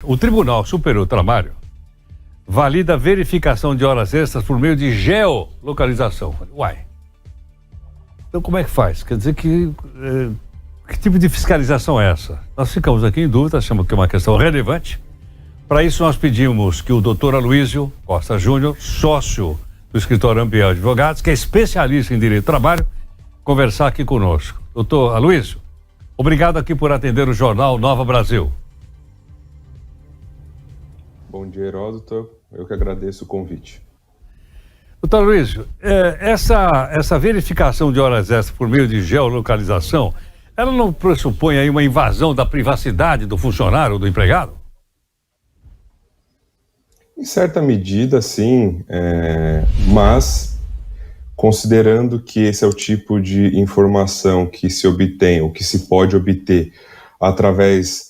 O Tribunal Superior do Trabalho valida a verificação de horas extras por meio de geolocalização. Uai. Então como é que faz? Quer dizer que tipo de fiscalização é essa? Nós ficamos aqui em dúvida, achamos que é uma questão relevante. Para isso nós pedimos que o doutor Aloysio Costa Júnior, sócio do escritório Ambiel Advogados, que é especialista em direito do trabalho, conversar aqui conosco. Doutor Aloysio, obrigado aqui por atender o Jornal Nova Brasil. Bom dia, Heródoto. Eu que agradeço o convite. Doutor Aloysio, essa verificação de horas extras por meio de geolocalização, ela não pressupõe aí uma invasão da privacidade do funcionário ou do empregado? Em certa medida, sim, mas considerando que esse é o tipo de informação que se obtém ou que se pode obter através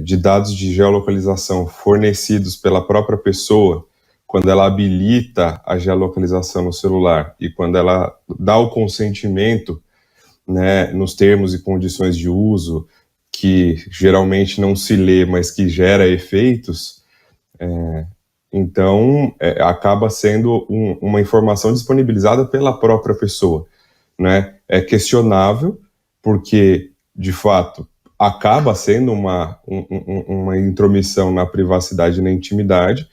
de dados de geolocalização fornecidos pela própria pessoa, quando ela habilita a geolocalização no celular e quando ela dá o consentimento, né, nos termos e condições de uso, que geralmente não se lê, mas que gera efeitos, então acaba sendo uma informação disponibilizada pela própria pessoa, né? É questionável, porque, de fato, acaba sendo uma intromissão na privacidade e na intimidade,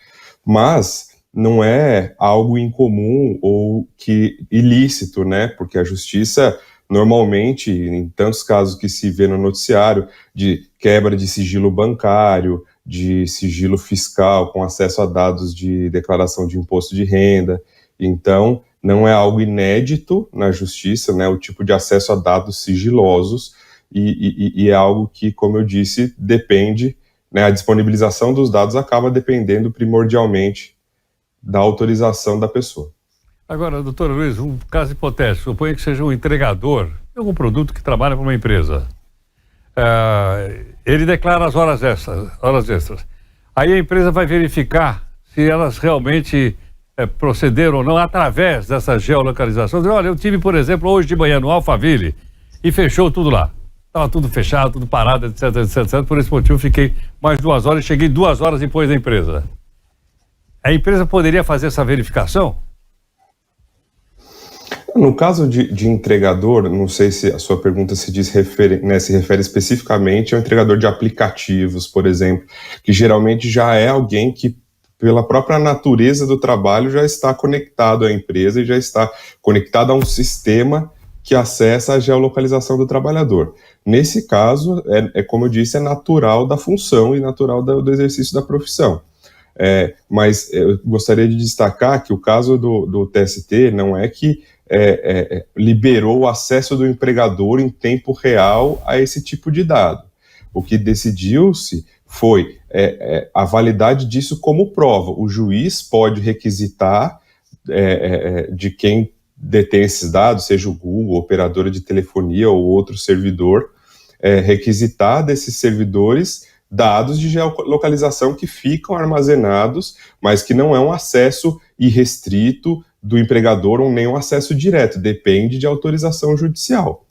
mas não é algo incomum ou que ilícito, né? Porque a justiça, normalmente, em tantos casos que se vê no noticiário, de quebra de sigilo bancário, de sigilo fiscal com acesso a dados de declaração de imposto de renda, então não é algo inédito na justiça, né? O tipo de acesso a dados sigilosos, e é algo que, como eu disse, depende, né, a disponibilização dos dados acaba dependendo primordialmente da autorização da pessoa. Agora, doutor Luiz, um caso hipotético, suponha que seja um entregador de algum produto que trabalha para uma empresa. Ele declara as horas extras. Aí a empresa vai verificar se elas realmente procederam ou não através dessa geolocalização. Olha, eu tive, por exemplo, hoje de manhã no Alphaville e fechou tudo lá. Estava tudo fechado, tudo parado, etc, etc, etc. Por esse motivo, fiquei mais 2 horas e cheguei 2 horas depois da empresa. A empresa poderia fazer essa verificação? No caso de entregador, não sei se a sua pergunta se refere especificamente ao entregador de aplicativos, por exemplo, que geralmente já é alguém que, pela própria natureza do trabalho, já está conectado à empresa e já está conectado a um sistema que acessa a geolocalização do trabalhador. Nesse caso, como eu disse, é natural da função e natural do exercício da profissão. Mas eu gostaria de destacar que o caso do TST não é que liberou o acesso do empregador em tempo real a esse tipo de dado. O que decidiu-se foi a validade disso como prova. O juiz pode requisitar de quem detém esses dados, seja o Google, operadora de telefonia ou outro servidor, requisitar desses servidores dados de geolocalização que ficam armazenados, mas que não é um acesso irrestrito do empregador ou nem um acesso direto, depende de autorização judicial.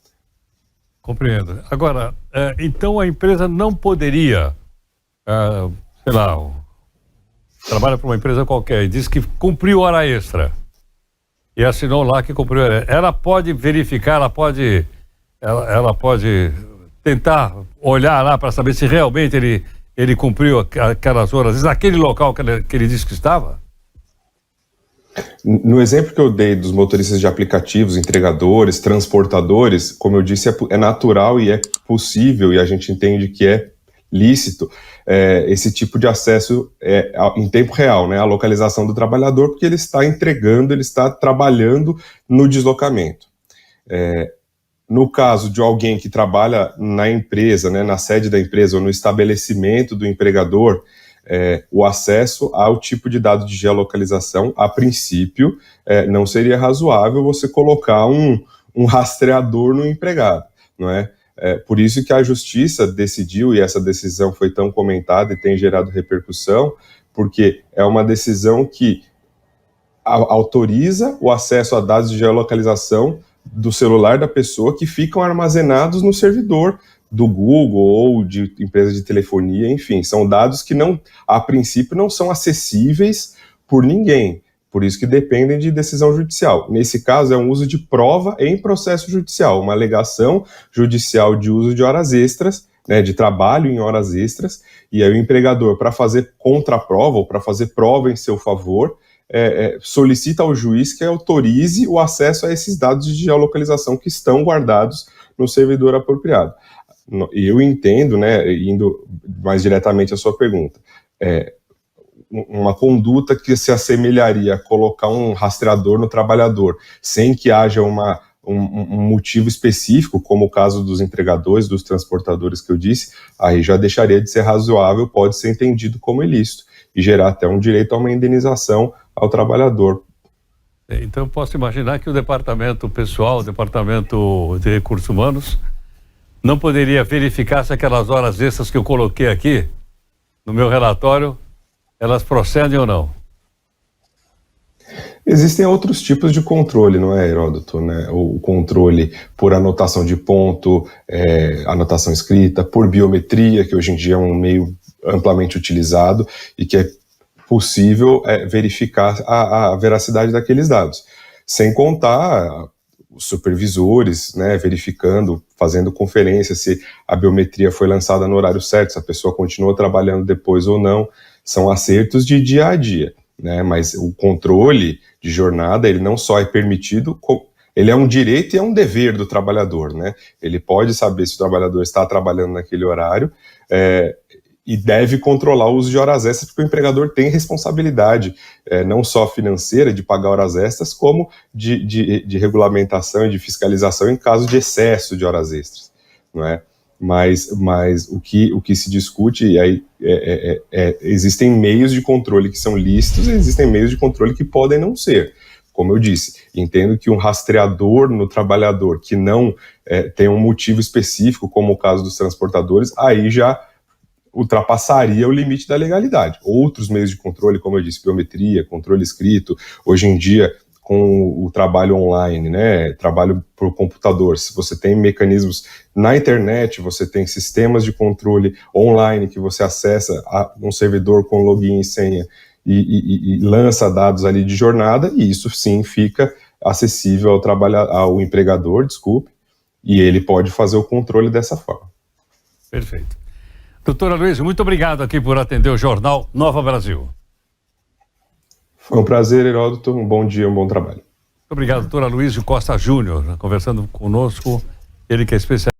Compreendo. Agora, então a empresa não poderia, sei lá, trabalha para uma empresa qualquer e diz que cumpriu hora extra e assinou lá que cumpriu hora extra. Ela pode verificar, ela pode tentar olhar lá para saber se realmente ele cumpriu aquelas horas, naquele local que ele disse que estava? No exemplo que eu dei dos motoristas de aplicativos, entregadores, transportadores, como eu disse, é natural e é possível, e a gente entende que é lícito, esse tipo de acesso em tempo real, né, a localização do trabalhador, porque ele está entregando, ele está trabalhando no deslocamento. No caso de alguém que trabalha na empresa, né, na sede da empresa ou no estabelecimento do empregador, o acesso ao tipo de dado de geolocalização, a princípio, não seria razoável você colocar um rastreador no empregado, não é? Por isso que a justiça decidiu, e essa decisão foi tão comentada e tem gerado repercussão, porque é uma decisão que autoriza o acesso a dados de geolocalização do celular da pessoa que ficam armazenados no servidor do Google ou de empresa de telefonia, enfim, são dados que não, a princípio, não são acessíveis por ninguém, por isso que dependem de decisão judicial. Nesse caso, é um uso de prova em processo judicial, uma alegação judicial de uso de horas extras, né, de trabalho em horas extras, e aí o empregador, para fazer contraprova ou para fazer prova em seu favor, solicita ao juiz que autorize o acesso a esses dados de geolocalização que estão guardados no servidor apropriado. E eu entendo, né, indo mais diretamente à sua pergunta, uma conduta que se assemelharia a colocar um rastreador no trabalhador, sem que haja um motivo específico, como o caso dos entregadores, dos transportadores que eu disse, aí já deixaria de ser razoável, pode ser entendido como ilícito, e gerar até um direito a uma indenização ao trabalhador. Então, eu posso imaginar que o departamento pessoal, o departamento de recursos humanos, não poderia verificar se aquelas horas extras que eu coloquei aqui no meu relatório, elas procedem ou não? Existem outros tipos de controle, não é, Heródoto? Né? O controle por anotação de ponto, anotação escrita, por biometria, que hoje em dia é um meio amplamente utilizado e que é possível verificar a veracidade daqueles dados. Sem contar os supervisores, né, verificando, fazendo conferência se a biometria foi lançada no horário certo, se a pessoa continuou trabalhando depois ou não. São acertos de dia a dia, né? Mas o controle de jornada, ele não só é permitido, ele é um direito e é um dever do trabalhador, né? Ele pode saber se o trabalhador está trabalhando naquele horário e deve controlar o uso de horas extras, porque o empregador tem responsabilidade, não só financeira, de pagar horas extras, como de regulamentação e de fiscalização em caso de excesso de horas extras, não é? Mas o que se discute, e aí existem meios de controle que são lícitos e existem meios de controle que podem não ser. Como eu disse, entendo que um rastreador no trabalhador que não tem um motivo específico, como o caso dos transportadores, aí já ultrapassaria o limite da legalidade. Outros meios de controle, como eu disse, biometria, controle escrito, hoje em dia, com o trabalho online, né, trabalho por computador, se você tem mecanismos na internet, você tem sistemas de controle online que você acessa a um servidor com login e senha e lança dados ali de jornada, e isso sim fica acessível ao empregador, e ele pode fazer o controle dessa forma. Perfeito. Doutora Luiz, muito obrigado aqui por atender o Jornal Nova Brasil. Foi um prazer, Heródoto. Um bom dia, um bom trabalho. Muito obrigado, doutora Luiz Costa Júnior, conversando conosco. Ele que é especialista